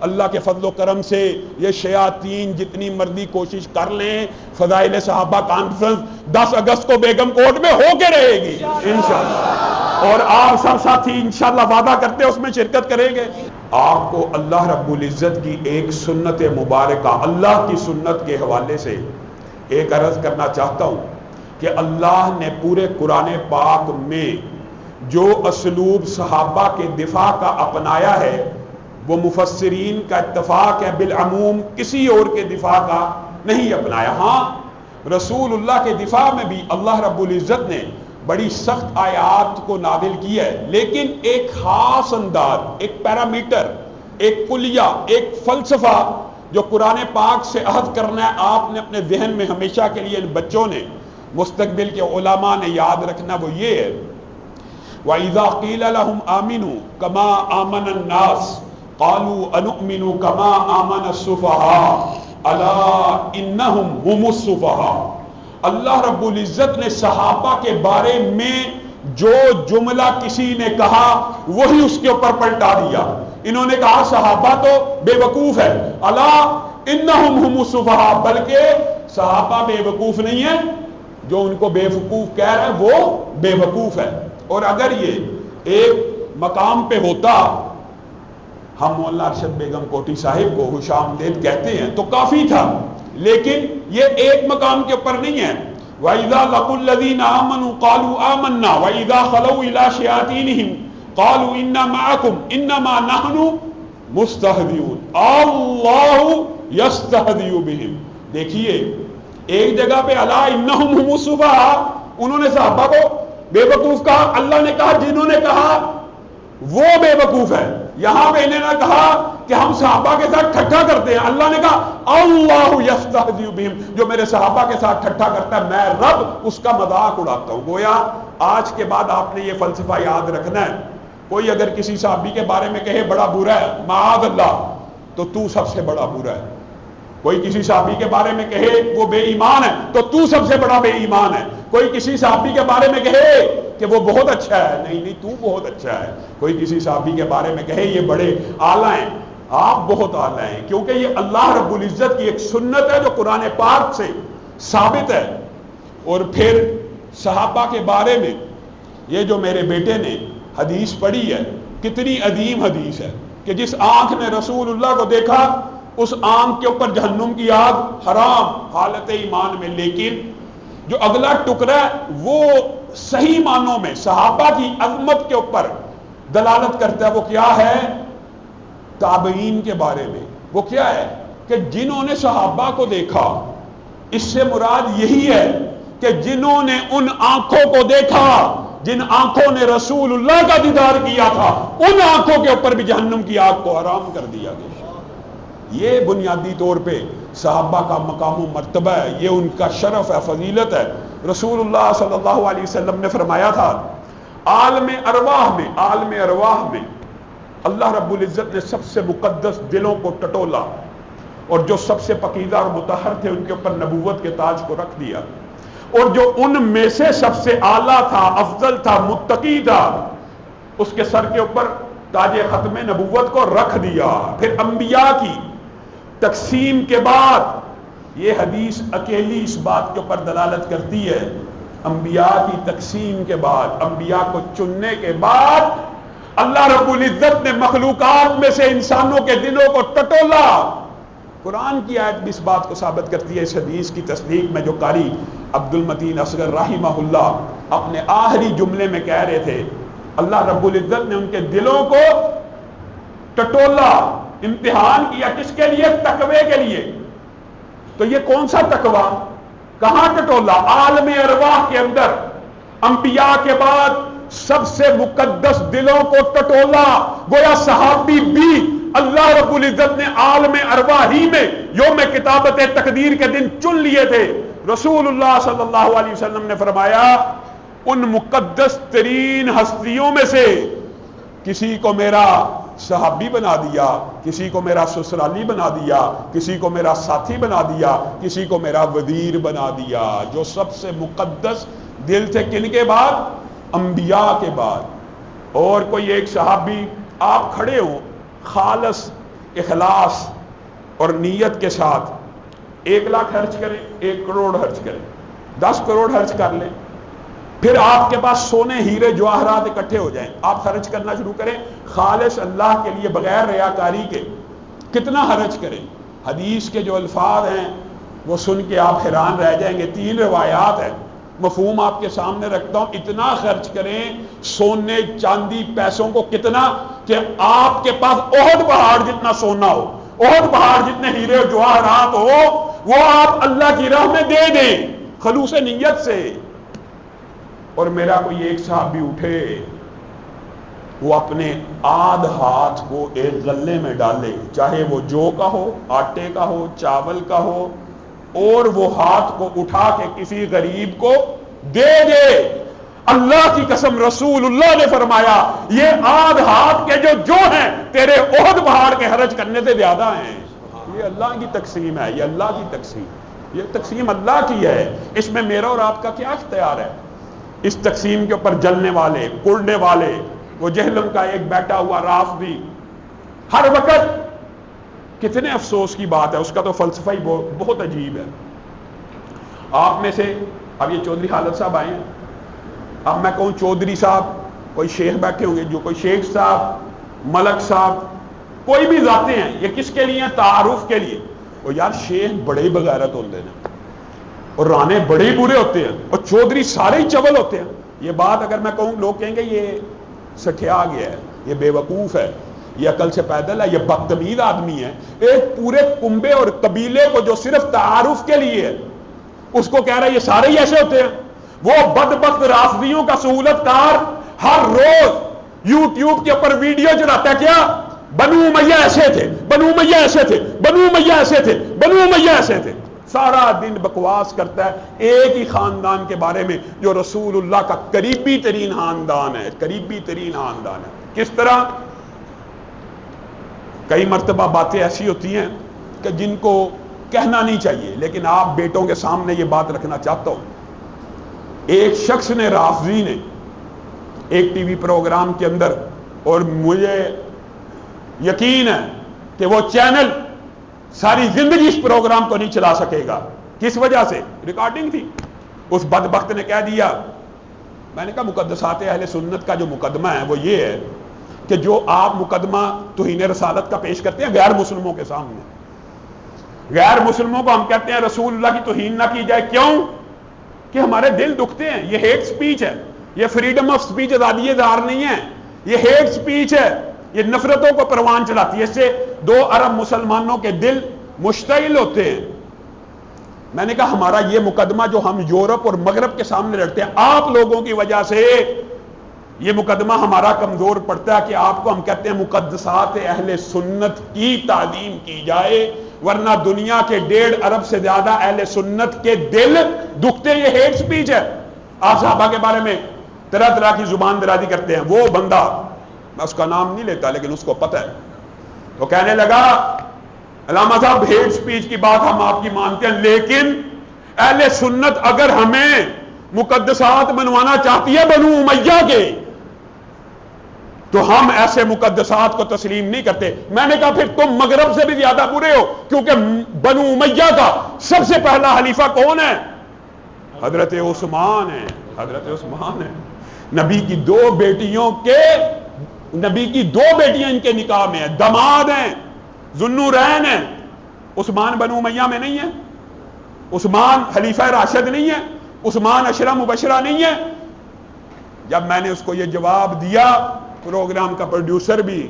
اللہ کے فضل و کرم سے یہ شیاطین جتنی مرضی کوشش کر لیں، فضائل صحابہ کانفرنس 10 اگست کو بیگم کوٹ میں ہو کے رہے گی انشاءاللہ، اور آپ سب ساتھی انشاءاللہ وعدہ کرتے ہیں اس میں شرکت کریں گے۔ آپ کو اللہ رب العزت کی ایک سنت مبارکہ، اللہ کی سنت کے حوالے سے ایک عرض کرنا چاہتا ہوں کہ اللہ نے پورے قرآن پاک میں جو اسلوب صحابہ کے دفاع کا اپنایا ہے وہ مفسرین کا اتفاق ہے، بالعموم کسی اور کے دفاع کا نہیں اپنایا۔ ہاں رسول اللہ کے دفاع میں بھی اللہ رب العزت نے بڑی سخت آیات کو نازل کی ہے، لیکن ایک خاص انداز، ایک پیرامیٹر، ایک کلیہ، ایک فلسفہ جو قرآن پاک سے عہد کرنا ہے آپ نے اپنے ذہن میں ہمیشہ کے لیے، ان بچوں نے، مستقبل کے علماء نے یاد رکھنا، وہ یہ ہے وَإِذَا قِيلَ لَهُمْ آمِنُوا كَمَا آمَنَ النَّاسُ قَالُوا أَنُؤْمِنُ كَمَا آمَنَ السُّفَهَاءُ أَلَا إِنَّهُمْ هُمُ السُّفَهَاءُ۔ اللہ رب العزت نے صحابہ کے بارے میں جو جملہ کسی نے کہا وہی اس کے اوپر پلٹا دیا۔ انہوں نے کہا صحابہ تو بے وقوف ہے، الا انہم ہم السفہاء، بلکہ صحابہ بے وقوف نہیں ہے، جو ان کو بے وقوف کہہ رہے ہیں وہ بے وقوف ہے۔ اور اگر یہ ایک مقام پہ ہوتا، ہم مولانا ارشد بیگم کوٹی صاحب کو خوش آمدید کہتے ہیں تو کافی تھا، لیکن یہ ایک مقام کے اوپر نہیں ہے۔ وَإِذَا لَقُوا الَّذِينَ آمَنُوا قَالُوا آمَنَّا وَإِذَا خَلَوْا إِلَىٰ شَيَاطِينِهِمْ قَالُوا إِنَّا مَعَكُمْ إِنَّمَا نَحْنُ مُسْتَهْزِئُونَ اللَّهُ يَسْتَهْزِئُ بِهِمْ۔ دیکھیے ایک جگہ پہ الا انہم ہم السفہاء، انہوں نے صحابہ کو بے وقوف کہا، اللہ نے کہا جنہوں نے کہا وہ بے وقوف ہے۔ یہاں پہ انہوں نے کہا کہ ہم صحابہ کے ساتھ ٹھٹھا کرتے ہیں، اللہ نے کہا اللہ یستہزئ بہم، جو میرے صحابہ کے ساتھ ٹھٹھا کرتا ہے میں رب اس کا مذاق اڑاتا ہوں۔ گویا آج کے بعد آپ نے یہ فلسفہ یاد رکھنا ہے، کوئی اگر کسی صحابی کے بارے میں کہے بڑا برا ہے، معاذ اللہ، تو سب سے بڑا برا ہے۔ کوئی کسی صحابی کے بارے میں کہے وہ بے ایمان ہے تو سب سے بڑا بے ایمان ہے۔ کوئی کسی صحابی کے بارے میں کہے کہ وہ بہت اچھا ہے، نہیں تو بہت اچھا ہے۔ کوئی کسی صحابی کے بارے میں کہے یہ بڑے اعلیٰ ہیں، آپ بہت اعلیٰ ہیں، کیونکہ یہ اللہ رب العزت کی ایک سنت ہے جو قرآن پاک سے ثابت ہے۔ اور پھر صحابہ کے بارے میں یہ جو میرے بیٹے نے حدیث پڑھی ہے، کتنی عظیم حدیث ہے کہ جس آنکھ نے رسول اللہ کو دیکھا اس آنکھ کے اوپر جہنم کی آگ حرام حالت ایمان میں، لیکن جو اگلا ٹکڑا ہے وہ صحیح معنوں میں صحابہ کی عظمت کے اوپر دلالت کرتا ہے۔ وہ کیا ہے؟ تابعین کے بارے میں۔ وہ کیا ہے کہ جنہوں نے صحابہ کو دیکھا، اس سے مراد یہی ہے کہ جنہوں نے ان آنکھوں کو دیکھا جن آنکھوں نے رسول اللہ کا دیدار کیا تھا، ان آنکھوں کے اوپر بھی جہنم کی آگ کو حرام کر دیا گیا۔ یہ بنیادی طور پہ صحابہ کا مقام و مرتبہ ہے، یہ ان کا شرف ہے، فضیلت ہے۔ رسول اللہ صلی اللہ علیہ وسلم نے فرمایا تھا عالم ارواح میں اللہ رب العزت نے سب سے مقدس دلوں کو ٹٹولا، اور جو سب سے پاکیزہ اور مطہر تھے ان کے اوپر نبوت کے تاج کو رکھ دیا، اور جو ان میں سے سب سے اعلیٰ تھا، افضل تھا، متقی تھا، اس کے سر کے اوپر تاج ختم نبوت کو رکھ دیا۔ پھر انبیاء کی تقسیم کے بعد یہ حدیث اکیلی اس بات کے اوپر دلالت کرتی ہے، انبیاء کی تقسیم کے بعد، انبیاء کو چننے کے بعد اللہ رب العزت نے مخلوقات میں سے انسانوں کے دلوں کو ٹٹولا۔ قرآن کی آیت بھی اس بات کو ثابت کرتی ہے۔ اس حدیث کی تصدیق میں جو قاری عبد المتین اصغر رحمہ اللہ اپنے آخری جملے میں کہہ رہے تھے، اللہ رب العزت نے ان کے دلوں کو ٹٹولا، امتحان کیا، کس کے لیے؟ تقوی کے لیے۔ تو یہ کون سا تقوی؟ کہاں ٹٹولا؟ عالم ارواح کے اندر انبیاء کے بعد سب سے مقدس دلوں کو ٹٹولا۔ گویا صحابی بھی اللہ رب العزت نے عالم ارواح ہی میں یوم کتابت تقدیر کے دن چن لیے تھے۔ رسول اللہ صلی اللہ علیہ وسلم نے فرمایا ان مقدس ترین ہستیوں میں سے کسی کو میرا صحابی بنا دیا، کسی کو میرا سسرالی بنا دیا، کسی کو میرا ساتھی بنا دیا، کسی کو میرا وزیر بنا دیا۔ جو سب سے مقدس دل تھے کن کے بعد؟ انبیاء کے بعد۔ اور کوئی ایک صحابی آپ کھڑے ہو، خالص اخلاص اور نیت کے ساتھ 1 لاکھ خرچ کریں، 1 کروڑ خرچ کریں، 10 کروڑ خرچ کر لیں، پھر آپ کے پاس سونے ہیرے جواہرات اکٹھے ہو جائیں، آپ خرچ کرنا شروع کریں خالص اللہ کے لیے بغیر ریاکاری کے۔ کتنا خرچ کریں؟ حدیث کے جو الفاظ ہیں وہ سن کے آپ حیران رہ جائیں گے۔ 3 روایات ہیں، مفہوم آپ کے سامنے رکھتا ہوں۔ اتنا خرچ کریں سونے چاندی پیسوں کو، کتنا کہ آپ کے پاس احد پہاڑ جتنا سونا ہو، احد پہاڑ جتنے ہیرے و جواہرات ہو، وہ آپ اللہ کی راہ میں دے دیں خلوص نیت سے۔ اور میرا کوئی ایک صاحب بھی اٹھے، وہ اپنے آدھ ہاتھ کو ایک غلے میں ڈالے، چاہے وہ جو کا ہو، آٹے کا ہو، چاول کا ہو، اور وہ ہاتھ کو اٹھا کے کسی غریب کو دے دے۔ اللہ کی قسم رسول اللہ نے فرمایا یہ آدھ ہاتھ کے جو ہیں تیرے احد پہاڑ کے خرچ کرنے سے زیادہ ہیں۔ یہ اللہ کی تقسیم ہے، یہ اللہ کی تقسیم، یہ تقسیم اللہ کی ہے، اس میں میرا اور آپ کا کیا اختیار ہے؟ اس تقسیم کے اوپر جلنے والے، کڑنے والے، وہ جہلم کا ایک بیٹا ہوا رافضی، ہر وقت، کتنے افسوس کی بات ہے، اس کا تو فلسفہ ہی بہت عجیب ہے۔ آپ میں سے اب یہ چودھری خالد صاحب آئے ہیں، اب میں کہوں چودھری صاحب، کوئی شیخ بیٹھے ہوں گے، جو کوئی شیخ صاحب، ملک صاحب، کوئی بھی ذاتیں ہیں، یہ کس کے لیے ہیں؟ تعارف کے لیے۔ اور یار شیخ بڑے بغیرت ہوتے ہیں اور رانے بڑے برے ہوتے ہیں اور چودھری سارے ہی چول ہوتے ہیں۔ یہ بات اگر میں کہوں لوگ کہیں گے یہ سٹھیا گیا ہے، یہ بے وقوف ہے، یہ عقل سے پیدل ہے، یہ بدتمیز آدمی ہے۔ ایک پورے کنبے اور قبیلے کو جو صرف تعارف کے لیے ہے، اس کو کہہ رہا ہے یہ سارے ہی ایسے ہوتے ہیں۔ وہ بدبخت رافضیوں کا سہولت کار ہر روز یوٹیوب کے اوپر ویڈیو چڑھاتا ہے، کیا بنو امیہ ایسے تھے، بنو امیہ ایسے تھے، بنو امیہ ایسے تھے، بنو امیہ ایسے تھے، سارا دن بکواس کرتا ہے ایک ہی خاندان کے بارے میں جو رسول اللہ کا قریبی ترین خاندان ہے، قریبی ترین خاندان ہے۔ کس طرح؟ کئی مرتبہ باتیں ایسی ہوتی ہیں کہ جن کو کہنا نہیں چاہیے، لیکن آپ بیٹوں کے سامنے یہ بات رکھنا چاہتا ہوں۔ ایک شخص نے، رافضی نے، ایک ٹی وی پروگرام کے اندر، اور مجھے یقین ہے کہ وہ چینل ساری زندگی اس پروگرام کو نہیں چلا سکے گا۔ کس وجہ سے؟ ریکارڈنگ تھی۔ اس بدبخت نے کہہ دیا، میں نے کہا مقدسات اہل سنت کا جو مقدمہ ہے وہ یہ ہے کہ جو آپ مقدمہ توہین رسالت کا پیش کرتے ہیں غیر مسلموں کے سامنے، غیر مسلموں کو ہم کہتے ہیں رسول اللہ کی توہین نہ کی جائے، کیوں؟ کہ ہمارے دل دکھتے ہیں۔ یہ ہیٹ سپیچ ہے، یہ فریڈم آف سپیچ، آزادی اظہار نہیں ہے، یہ ہیٹ سپیچ ہے، یہ نفرتوں کو پروان چڑھاتی ہے۔ اس سے 2 ارب مسلمانوں کے دل مشتعل ہوتے ہیں۔ میں نے کہا ہمارا یہ مقدمہ جو ہم یورپ اور مغرب کے سامنے رکھتے ہیں، آپ لوگوں کی وجہ سے یہ مقدمہ ہمارا کمزور پڑتا ہے کہ آپ کو ہم کہتے ہیں مقدسات اہل سنت کی تعلیم کی جائے، ورنہ دنیا کے 1.5 ارب سے زیادہ اہل سنت کے دل دکھتے ہیں۔ یہ ہیٹ سپیچ ہے۔ آپ صحابہ کے بارے میں طرح طرح کی زبان درازی کرتے ہیں۔ وہ بندہ، میں اس کا نام نہیں لیتا لیکن اس کو پتہ ہے، وہ کہنے لگا علامہ صاحب ہیٹ سپیچ کی بات ہم آپ کی مانتے ہیں، لیکن اہل سنت اگر ہمیں مقدسات بنوانا چاہتی ہے بنو امیہ کے، تو ہم ایسے مقدسات کو تسلیم نہیں کرتے۔ میں نے کہا پھر تم مغرب سے بھی زیادہ برے ہو، کیونکہ بنو امیہ کا سب سے پہلا خلیفہ کون ہے؟ حضرت عثمان ہے، حضرت عثمان ہے۔ نبی کی 2 بیٹیوں کے، نبی کی 2 بیٹیاں ان کے نکاح میں ہیں، داماد ہیں، ذوالنورین ہیں۔ عثمان بنو امیہ میں نہیں ہے، عثمان خلیفہ راشد نہیں ہے، عثمان عشرہ مبشرہ نہیں ہے۔ جب میں نے اس کو یہ جواب دیا، پروگرام کا پروڈیوسر بھی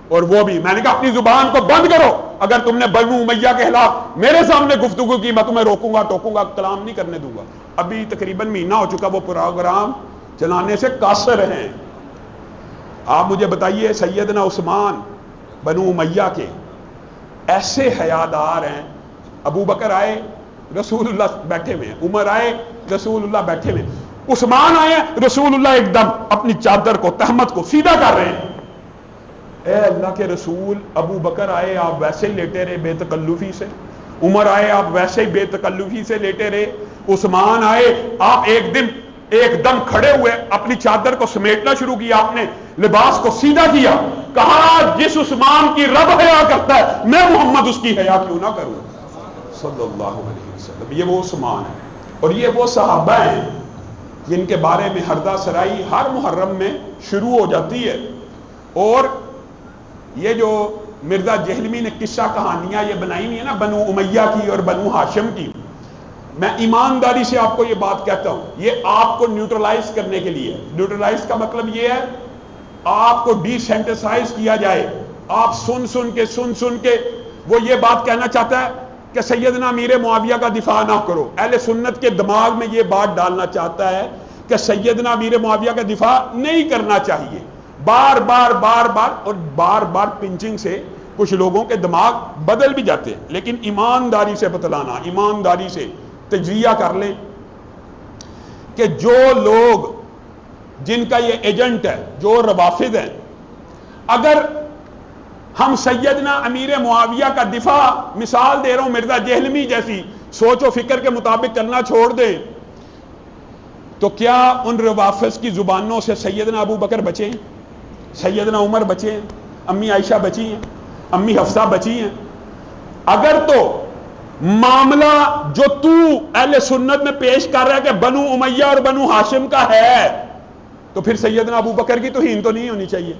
اور وہ بھی، میں نے کہا اپنی زبان کو بند کرو، اگر تم نے بنو امیہ کے خلاف میرے سامنے گفتگو کی میں تمہیں روکوں گا، ٹوکوں گا، کلام نہیں کرنے دوں گا۔ ابھی تقریباً مہینہ ہو چکا وہ پروگرام چلانے سے قاصر ہیں۔ آپ مجھے بتائیے سیدنا عثمان بنو امیہ کے ایسے حیادار ہیں، ابو بکر آئے رسول اللہ بیٹھے ہوئے ہیں، عمر آئے رسول اللہ بیٹھے ہوئے ہیں، عثمان آئے رسول اللہ ایک دم اپنی چادر کو، تہمت کو سیدھا کر رہے ہیں۔ اے اللہ کے رسول، ابو بکر آئے آپ ویسے ہی لیٹے رہے بے تکلفی سے، عمر آئے آپ ویسے ہی بے تکلفی سے لیٹے رہے، عثمان آئے آپ ایک دم کھڑے ہوئے، اپنی چادر کو سمیٹنا شروع کیا، آپ نے لباس کو سیدھا کیا، کہا جس عثمان کی رب حیا کرتا ہے میں محمد اس کی حیا کیوں نہ کروں صلی اللہ علیہ وسلم. یہ وہ عثمان ہے اور یہ وہ صحابہ ہیں جن کے بارے میں ہردہ سرائی ہر محرم میں شروع ہو جاتی ہے. اور یہ جو مرزا جہلمی نے قصہ کہانیاں یہ بنائی ہوئی ہیں نا بنو امیہ کی اور بنو ہاشم کی، میں ایمانداری سے آپ کو یہ بات کہتا ہوں، یہ آپ کو نیوٹرلائز کرنے کے لیے. نیوٹرلائز کا مطلب یہ ہے آپ کو ڈی سینٹیسائز کیا جائے. آپ سن کے وہ یہ بات کہنا چاہتا ہے کہ سیدنا امیر معاویہ کا دفاع نہ کرو. اہل سنت کے دماغ میں یہ بات ڈالنا چاہتا ہے کہ سیدنا امیر معاویہ کا دفاع نہیں کرنا چاہیے. بار بار پنچنگ سے کچھ لوگوں کے دماغ بدل بھی جاتے ہیں، لیکن ایمانداری سے بتلانا، ایمانداری سے تجزیہ کر لیں کہ جو لوگ جن کا یہ ایجنٹ ہے، جو روافض ہیں، اگر ہم سیدنا امیر معاویہ کا دفاع، مثال دے رہا ہوں مرزا جہلمی جیسی سوچ و فکر کے مطابق کرنا چھوڑ دیں تو کیا ان روافض کی زبانوں سے سیدنا ابو بکر بچے ہیں، سیدنا عمر بچے ہیں، امی عائشہ بچی ہیں، امی حفصہ بچی ہیں؟ اگر تو معاملہ جو تو اہل سنت میں پیش کر رہا ہے کہ بنو امیہ اور بنو ہاشم کا ہے تو پھر سیدنا ابو بکر کی توہین تو نہیں ہونی چاہیے،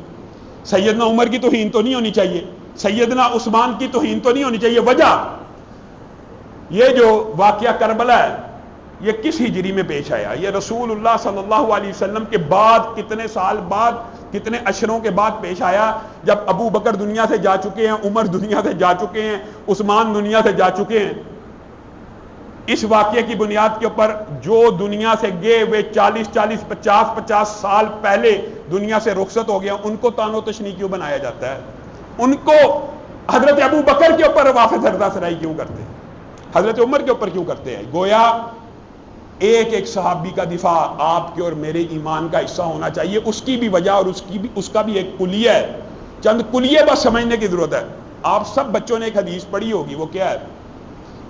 سیدنا عمر کی توہین تو نہیں ہونی چاہیے، سیدنا عثمان کی توہین تو نہیں ہونی چاہیے. وجہ یہ جو واقعہ کربلا ہے یہ کس ہجری میں پیش آیا؟ یہ رسول اللہ صلی اللہ علیہ وسلم کے بعد کتنے سال بعد، کتنے عشروں کے بعد پیش آیا، جب ابو بکر دنیا سے جا چکے ہیں، عمر دنیا سے جا چکے ہیں، عثمان دنیا سے جا چکے ہیں. اس واقعے کی بنیاد کے اوپر جو دنیا سے گئے ہوئے 50 سال پہلے دنیا سے رخصت ہو گیا ان کو تان و تشنیع کیوں بنایا جاتا ہے؟ ان کو حضرت ابو بکر کے اوپر وافد ہردہ سرائی کیوں کرتے ہیں؟ حضرت عمر کے اوپر کیوں کرتے ہیں؟ گویا ایک صحابی کا دفاع آپ کے اور میرے ایمان کا حصہ ہونا چاہیے. اس کی بھی وجہ اور اس کا بھی ایک کلیہ ہے، چند کلیہ بس سمجھنے کی ضرورت ہے. آپ سب بچوں نے ایک حدیث پڑھی ہوگی، وہ کیا ہے؟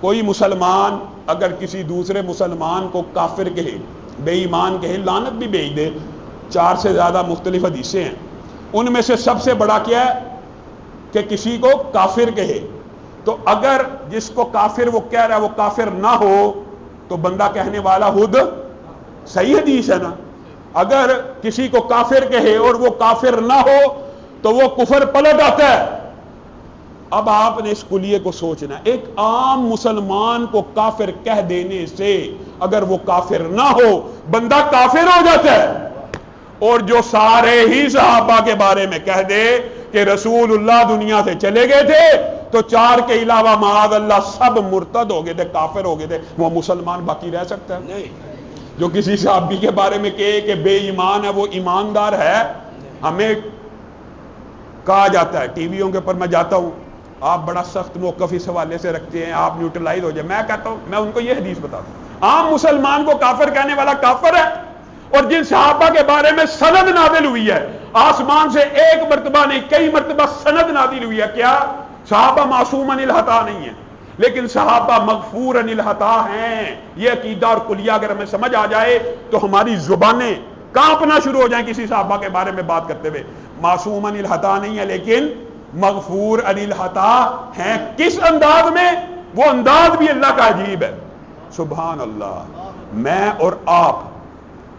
کوئی مسلمان اگر کسی دوسرے مسلمان کو کافر کہے، بے ایمان کہے، لعنت بھی بھیج دے، 4 سے زیادہ مختلف حدیثیں ہیں، ان میں سے سب سے بڑا کیا ہے کہ کسی کو کافر کہے. تو اگر جس کو کافر وہ کہہ رہا ہے وہ کافر نہ ہو تو بندہ کہنے والا خود صحیح حدیث ہے نا. اگر کسی کو کافر کہے اور وہ کافر نہ ہو تو وہ کفر پلٹ آتا ہے. اب آپ نے اس کلیے کو سوچنا، ایک عام مسلمان کو کافر کہہ دینے سے اگر وہ کافر نہ ہو بندہ کافر ہو جاتا ہے، اور جو سارے ہی صحابہ کے بارے میں کہہ دے کہ رسول اللہ دنیا سے چلے گئے تھے تو 4 کے علاوہ معاذ اللہ سب مرتد ہو گئے تھے، کافر ہو گئے تھے، وہ مسلمان باقی رہ سکتا ہے؟ نہیں. جو کسی صحابی کے بارے میں کہے کہ بے ایمان ہے وہ ایماندار ہے. ہمیں کہا جاتا ہے ٹی ویوں کے اوپر، میں جاتا ہوں، آپ بڑا سخت موقف اس حوالے سے رکھتے ہیں، آپ نیوٹرلائز ہو جائے. میں کہتا ہوں، میں ان کو یہ حدیث بتاتا ہوں، عام مسلمان کو کافر کہنے والا کافر ہے. اور جن صحابہ کے بارے میں سند نازل ہوئی ہے، آسمان سے ایک مرتبہ نہیں کئی مرتبہ سند نازل ہوئی ہے، کیا صحابہ معصوم عن الخطا نہیں ہیں لیکن صحابہ مغفور عن الخطا ہیں. یہ عقیدہ اور کلیہ اگر ہمیں سمجھ آ جائے تو ہماری زبانیں کانپنا شروع ہو جائیں کسی صحابہ کے بارے میں بات کرتے ہوئے. معصوم عن الخطا نہیں ہے لیکن مغفور عن الخطا ہیں. کس انداز میں؟ وہ انداز بھی اللہ کا عجیب ہے. سبحان اللہ. میں اور آپ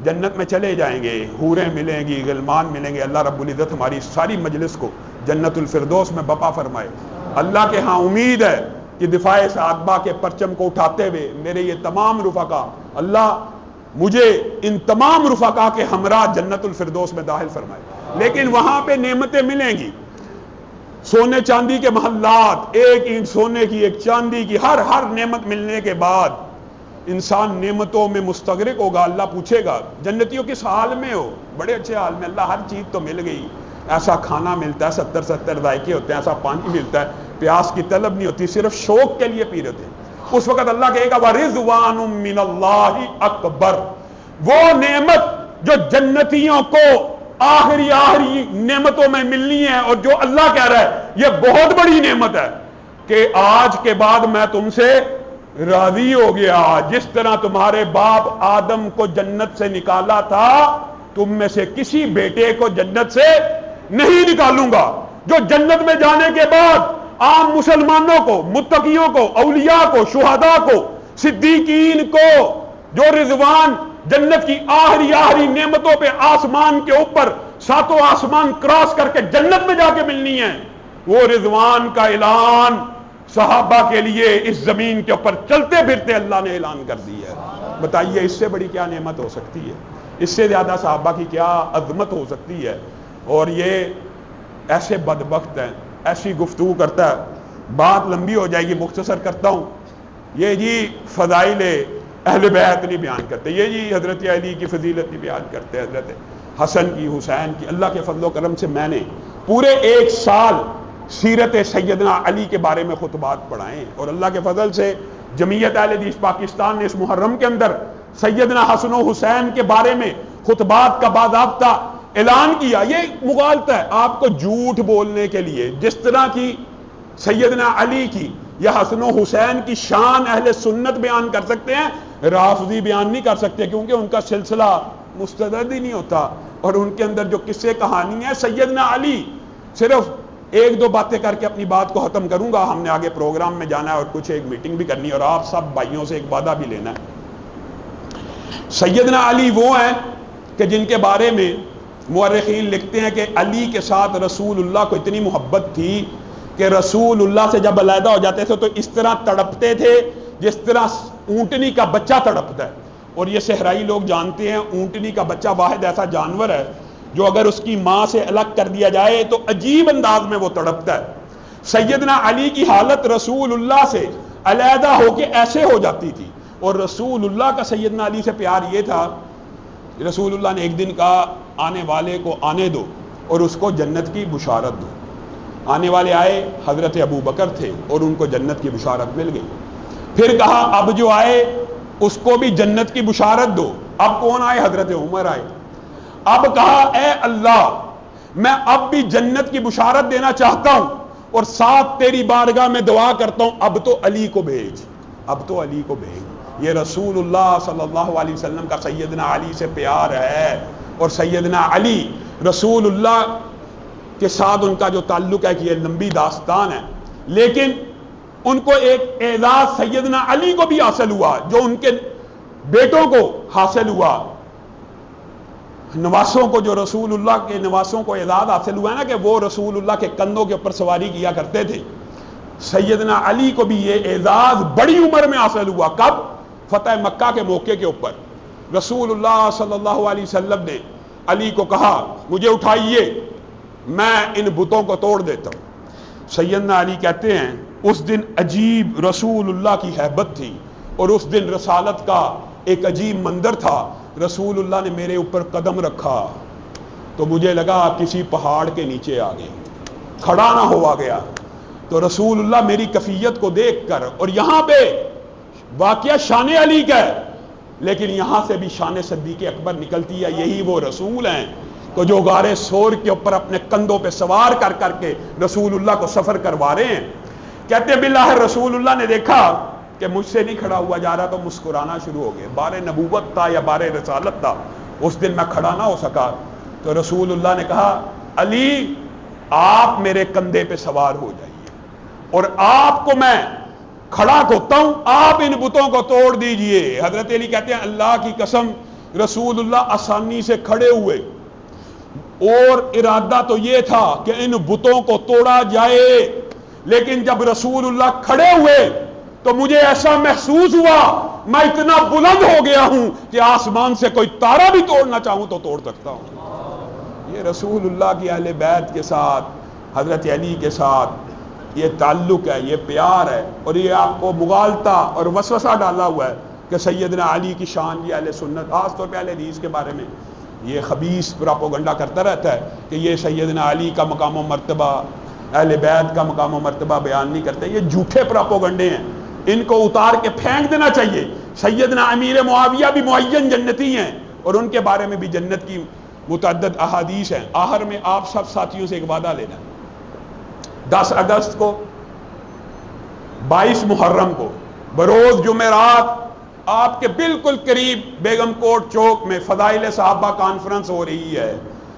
جنت میں چلے جائیں گے، حوریں ملیں گی، غلمان ملیں گے. اللہ رب العزت ہماری ساری مجلس کو جنت الفردوس میں بپا فرمائے. اللہ کے ہاں امید ہے کہ دفاع صحابہ کے پرچم کو اٹھاتے ہوئے میرے یہ تمام رفقا، اللہ مجھے ان تمام رفقا کے ہمراہ جنت الفردوس میں داخل فرمائے. لیکن وہاں پہ نعمتیں ملیں گی، سونے چاندی کے محلات، ایک اینٹ سونے کی ایک چاندی کی، ہر نعمت ملنے کے بعد انسان نعمتوں میں مستغرق ہوگا. اللہ پوچھے گا جنتیوں کس حال میں ہو؟ بڑے اچھے حال میں. اللہ ہر چیز تو مل گئی، ایسا کھانا ملتا ہے، 70 ذائقے ہوتے ہیں، ایسا پانی ملتا ہے، پیاس کی طلب نہیں ہوتی، صرف شوق کے لیے پی رہے ہیں. اس وقت اللہ کہے گا وَرِضْوَانٌ مِّنَ اللَّهِ اکبر. وہ نعمت جو جنتیوں کو آخری نعمتوں میں ملنی ہے اور جو اللہ کہہ رہا ہے یہ بہت بڑی نعمت ہے کہ آج کے بعد میں تم سے راضی ہو گیا. جس طرح تمہارے باپ آدم کو جنت سے نکالا تھا، تم میں سے کسی بیٹے کو جنت سے نہیں نکالوں گا، جو جنت میں جانے کے بعد عام مسلمانوں کو، متقیوں کو، اولیاء کو، شہداء کو، صدیقین کو، جو رضوان جنت کی آخری نعمتوں پہ آسمان کے اوپر ساتوں آسمان کراس کر کے جنت میں جا کے ملنی ہے، وہ رضوان کا اعلان صحابہ کے لیے اس زمین کے اوپر چلتے پھرتے اللہ نے اعلان کر دی ہے۔ بتائیے اس سے بڑی کیا نعمت ہو سکتی ہے؟ اس سے زیادہ صحابہ کی کیا عظمت ہو سکتی ہے؟ اور یہ ایسے بدبخت ہیں، ایسی گفتگو کرتا ہے، بات لمبی ہو جائے گی، مختصر کرتا ہوں۔ یہ جی فضائل اہل بیت نہیں بیان کرتے، یہ جی حضرت علی کی فضیلت نہیں بیان کرتے، حضرت حسن کی، حسین کی۔ اللہ کے فضل و کرم سے میں نے پورے 1 سال سیرت سیدنا علی کے بارے میں خطبات پڑھائے، اور اللہ کے فضل سے جمعیت اہل حدیث پاکستان نے اس محرم کے اندر سیدنا حسن و حسین کے بارے میں خطبات کا باضابطہ اعلان کیا۔ یہ مغالطہ ہے آپ کو جھوٹ بولنے کے لیے، جس طرح کی سیدنا علی کی یا حسن و حسین کی شان اہل سنت بیان کر سکتے ہیں، رافضی بیان نہیں کر سکتے، کیونکہ ان کا سلسلہ مستند ہی نہیں ہوتا، اور ان کے اندر جو قصے کہانی ہے سیدنا علی۔ صرف 1-2 باتیں کر کے اپنی بات کو ختم کروں گا، ہم نے آگے پروگرام میں جانا ہے اور کچھ ایک میٹنگ بھی کرنی ہے، اور آپ سب بھائیوں سے ایک وعدہ بھی لینا ہے۔ سیدنا علی وہ ہیں کہ جن کے بارے میں مورخین لکھتے ہیں کہ علی کے ساتھ رسول اللہ کو اتنی محبت تھی کہ رسول اللہ سے جب علیحدہ ہو جاتے تھے تو اس طرح تڑپتے تھے جس طرح اونٹنی کا بچہ تڑپتا ہے۔ اور یہ صحرائی لوگ جانتے ہیں اونٹنی کا بچہ واحد ایسا جانور ہے جو اگر اس کی ماں سے الگ کر دیا جائے تو عجیب انداز میں وہ تڑپتا ہے۔ سیدنا علی کی حالت رسول اللہ سے علیحدہ ہو کے ایسے ہو جاتی تھی، اور رسول اللہ کا سیدنا علی سے پیار یہ تھا، رسول اللہ نے ایک دن کہا آنے والے کو آنے دو اور اس کو جنت کی بشارت دو۔ آنے والے آئے، حضرت ابو بکر تھے، اور ان کو جنت کی بشارت مل گئی۔ پھر کہا اب جو آئے اس کو بھی جنت کی بشارت دو۔ اب کون آئے؟ حضرت عمر آئے۔ اب کہا اے اللہ میں اب بھی جنت کی بشارت دینا چاہتا ہوں، اور ساتھ تیری بارگاہ میں دعا کرتا ہوں اب تو علی کو بھیج، اب تو علی کو بھیج۔ یہ رسول اللہ صلی اللہ علیہ وسلم کا سیدنا علی سے پیار ہے، اور سیدنا علی رسول اللہ کے ساتھ ان کا جو تعلق ہے کہ یہ لمبی داستان ہے، لیکن ان کو ایک اعزاز سیدنا علی کو بھی حاصل ہوا جو ان کے بیٹوں کو حاصل ہوا، نواسوں کو، جو رسول اللہ کے نواسوں کو اعزاز حاصل ہوا ہے نا کہ وہ رسول اللہ کے کندھوں کے اوپر سواری کیا کرتے تھے۔ سیدنا علی کو بھی یہ اعزاز بڑی عمر میں حاصل ہوا۔ کب؟ فتح مکہ کے موقع کے اوپر رسول اللہ صلی اللہ علیہ وسلم نے علی کو کہا مجھے اٹھائیے، میں ان بتوں کو توڑ دیتا ہوں۔ سیدنا علی کہتے ہیں اس دن عجیب رسول اللہ کی ہیبت تھی، اور اس دن رسالت کا ایک عجیب منظر تھا۔ رسول اللہ نے میرے اوپر قدم رکھا تو مجھے لگا کسی پہاڑ کے نیچے آ گئے، کھڑا نہ ہوا گیا۔ تو رسول اللہ میری کفیت کو دیکھ کر، اور یہاں پہ واقعہ شان علی کا ہے لیکن یہاں سے بھی شان صدیق اکبر نکلتی ہے۔ یہی وہ رسول ہیں تو جو غار سور کے اوپر اپنے کندھوں پہ سوار کر کر کے رسول اللہ کو سفر کروا رہے ہیں۔ کہتے ہیں باللہ رسول اللہ نے دیکھا کہ مجھ سے نہیں کھڑا ہوا جا رہا تو مسکرانا شروع ہو گئے۔ بار نبوت تھا یا بار رسالت تھا، اس دن میں کھڑا نہ ہو سکا، تو رسول اللہ نے کہا علی آپ میرے کندھے پہ سوار ہو جائیے، اور آپ کو میں کھڑا ہوتا ہوں، آپ ان بتوں کو توڑ دیجئے۔ حضرت علی کہتے ہیں اللہ کی قسم رسول اللہ آسانی سے کھڑے ہوئے، اور ارادہ تو یہ تھا کہ ان بتوں کو توڑا جائے، لیکن جب رسول اللہ کھڑے ہوئے تو مجھے ایسا محسوس ہوا میں اتنا بلند ہو گیا ہوں کہ آسمان سے کوئی تارا بھی توڑنا چاہوں تو توڑ سکتا ہوں۔ یہ رسول اللہ کی اہل بیت کے ساتھ، حضرت علی کے ساتھ یہ تعلق ہے، یہ پیار ہے، اور یہ آپ کو مغالطہ اور وسوسہ ڈالا ہوا ہے کہ سیدنا علی کی شان یہ اہل سنت، خاص طور پہ اہل حدیث کے بارے میں یہ خبیث پراپوگنڈا کرتا رہتا ہے کہ یہ سیدنا علی کا مقام و مرتبہ، اہل بیت کا مقام و مرتبہ بیان نہیں کرتے۔ یہ جھوٹے پراپوگنڈے ہیں، ان کو اتار کے پھینک دینا چاہیے۔ سیدنا امیر معاویہ بھی معین جنتی ہیں، اور ان کے بارے میں بھی جنت کی متعدد احادیث ہیں۔ آخر میں آپ سب ساتھیوں سے ایک وعدہ لینا، 10 اگست کو، 22 محرم کو بروز جمعرات آپ کے بالکل قریب بیگم کوٹ چوک میں فضائل صحابہ کانفرنس ہو رہی ہے،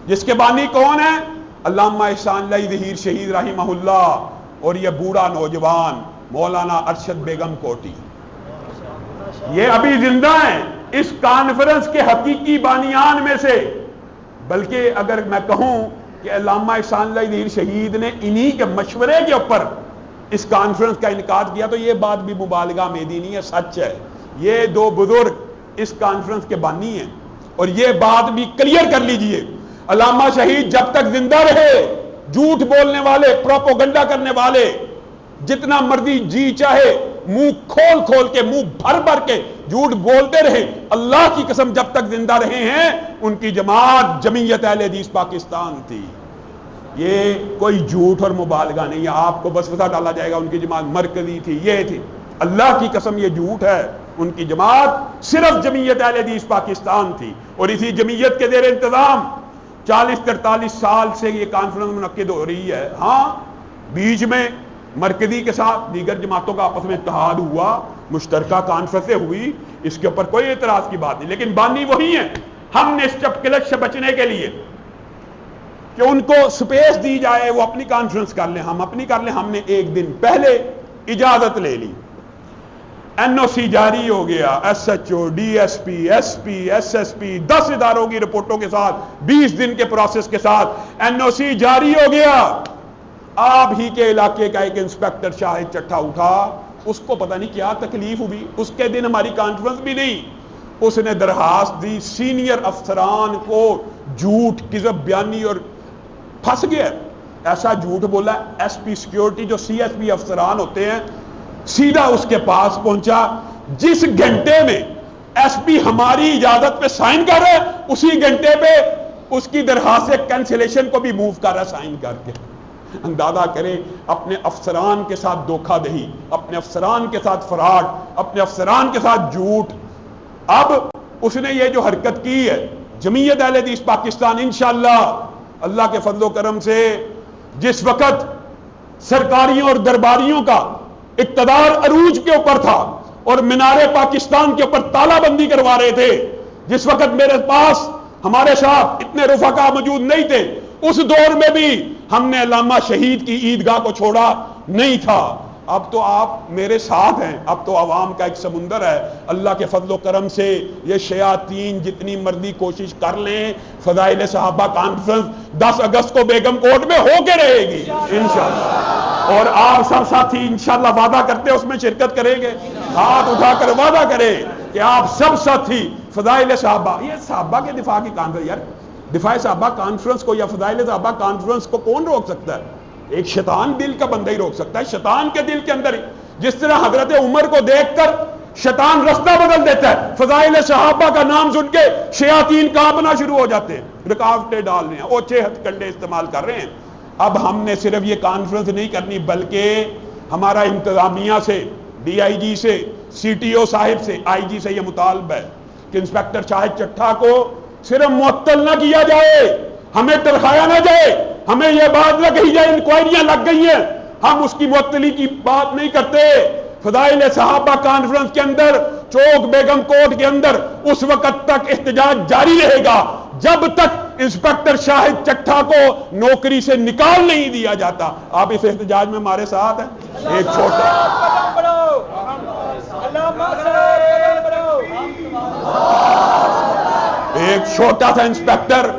جس کے بانی کون ہے؟ علامہ احسان اللہ ظہیر شہید رحمہ اللہ اور یہ بوڑھا نوجوان مولانا ارشد بیگم کوٹی، یہ ابھی زندہ ہیں، اس کانفرنس کے حقیقی بانیان میں سے۔ بلکہ اگر میں کہوں کہ علامہ احسان اللہ ظہیر شہید نے انہی کے مشورے کے اوپر اس کانفرنس کا انعقاد کیا، تو یہ بات بھی مبالغہ میری نہیں ہے، سچ ہے۔ یہ دو بزرگ اس کانفرنس کے بانی ہیں، اور یہ بات بھی کلیئر کر لیجئے، علامہ شہید جب تک زندہ رہے، جھوٹ بولنے والے، پروپوگنڈا کرنے والے جتنا مرضی جی چاہے منہ کھول کھول کے، منہ بھر بھر کے جھوٹ بولتے رہے، اللہ کی قسم جب تک زندہ رہے ہیں ان کی جماعت جمعیت اہل حدیث پاکستان تھی۔ یہ کوئی جھوٹ اور مبالغہ نہیں ہے، آپ کو بس وسا ڈالا جائے گا ان کی جماعت مرکزی تھی، یہ تھی، اللہ کی قسم یہ جھوٹ ہے، ان کی جماعت صرف جمعیت اہل حدیث پاکستان تھی، اور اسی جمعیت کے زیر انتظام 40-43 سال سے یہ کانفرنس منعقد ہو رہی ہے۔ ہاں بیچ میں مرکزی کے ساتھ دیگر جماعتوں کا آپس میں اتحاد ہوا، مشترکہ کانفرنسیں ہوئی، اس کے اوپر کوئی اعتراض کی بات نہیں، لیکن بانی وہی ہیں۔ ہم نے اس چپکلش سے بچنے کے لیے کہ ان کو سپیس دی جائے، وہ اپنی کانفرنس کر لیں، ہم اپنی کر لیں، ہم نے ایک دن پہلے اجازت لے لی، این او سی جاری ہو گیا، S H O, D S P, S P, S S P, 10 اداروں کی رپورٹوں کے ساتھ 20 دن کے پروسیس کے ساتھ این او سی جاری ہو گیا۔ آپ ہی کے علاقے کا ایک انسپیکٹر شاہد چٹھا اٹھا، اس کو پتہ نہیں کیا تکلیف ہوئی، اس کے دن ہماری کانفرنس بھی نہیں، اس نے درخواست دی سینئر افسران کو جھوٹ کذب بیانی، اور پھنس گیا، ایسا جھوٹ بولا، ایس پی سیکیورٹی جو سی ایس پی افسران ہوتے ہیں سیدھا اس کے پاس پہنچا، جس گھنٹے میں ایس پی ہماری اجازت پہ سائن کر رہا ہے اسی گھنٹے پہ اس کی درخواست کینسلیشن کو بھی موو کر رہا ہے سائن کر کے۔ اندازہ کریں اپنے افسران کے ساتھ دھوکہ دہی، اپنے افسران کے ساتھ فراڈ، اپنے افسران کے ساتھ جھوٹ۔ اب اس نے یہ جو حرکت کی ہے، جمعیت اہل حدیث پاکستان انشاءاللہ اللہ کے فضل و کرم سے جس وقت سرکاریوں اور درباریوں کا اقتدار عروج کے اوپر تھا اور مینار پاکستان کے اوپر تالہ بندی کروا رہے تھے، جس وقت میرے پاس ہمارے ساتھ اتنے رفقا موجود نہیں تھے، اس دور میں بھی ہم نے علامہ شہید کی عیدگاہ کو چھوڑا نہیں تھا۔ اب تو آپ میرے ساتھ ہیں، اب تو عوام کا ایک سمندر ہے، اللہ کے فضل و کرم سے یہ شیاطین جتنی مرضی کوشش کر لیں، فضائل صحابہ کانفرنس 10 اگست کو بیگم کوٹ میں ہو کے رہے گی انشاءاللہ، اور آپ سب ساتھی انشاءاللہ وعدہ کرتے اس میں شرکت کریں گے، ہاتھ اٹھا کر وعدہ کریں کہ آپ سب ساتھی فضائل صحابہ، یہ صحابہ کے دفاع کی کانفرنس، یار دفاع صحابہ کانفرنس کو یا فضائل صحابہ کانفرنس کو کون روک سکتا ہے؟ ایک شیطان دل کا بندہ ہی روک سکتا ہے، شیطان کے دل کے اندر ہی، جس طرح حضرت عمر کو دیکھ کر شیطان رستہ بدل دیتا ہے، فضائل صحابہ کا نام سن کے شیاطین کانپنا شروع ہو جاتے ہیں، رکاوٹیں ڈال رہے ہیں، اوچھے ہتھ کنڈے استعمال کر رہے ہیں۔ اب ہم نے صرف یہ کانفرنس نہیں کرنی، بلکہ ہمارا انتظامیہ سے، ڈی آئی جی سے، سی ٹی او صاحب سے، آئی جی سے یہ مطالبہ ہے کہ انسپیکٹر شاہد چٹھا کو صرف معطل نہ کیا جائے، ہمیں ترخایا نہ جائے، ہمیں یہ بات نہ کہی جائے انکوائریاں لگ گئی ہیں، ہم اس کی معطلی کی بات نہیں کرتے۔ فضائل صحابہ کانفرنس کے اندر چوک بیگم کوٹ کے اندر اس وقت تک احتجاج جاری رہے گا جب تک انسپیکٹر شاہد چٹھا کو نوکری سے نکال نہیں دیا جاتا۔ آپ اس احتجاج میں ہمارے ساتھ ہیں؟ ایک چھوٹا سا انسپیکٹر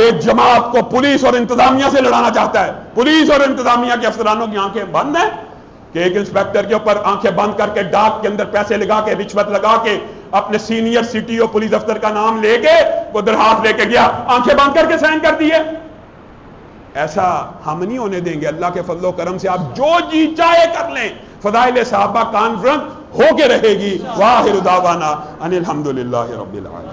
ایک جماعت کو پولیس اور انتظامیہ سے لڑانا چاہتا ہے، پولیس اور انتظامیہ کے افسرانوں کی آنکھیں بند ہیں کہ ایک انسپیکٹر کے اوپر آنکھیں بند کر کے ڈاک کے اندر پیسے لگا کے، رشوت لگا کے، اپنے senior C T O police افسر کا نام لے کے وہ درخواست لے کے گیا، آنکھیں بند کر کے سائن کر دیے۔ ایسا ہم نہیں ہونے دیں گے، اللہ کے فضل و کرم سے آپ جو جی چاہے کر لیں، فضائل صحابہ کانفرنس ہو کے رہے گی۔ واخر دعوانا ان الحمدللہ رب العالمین۔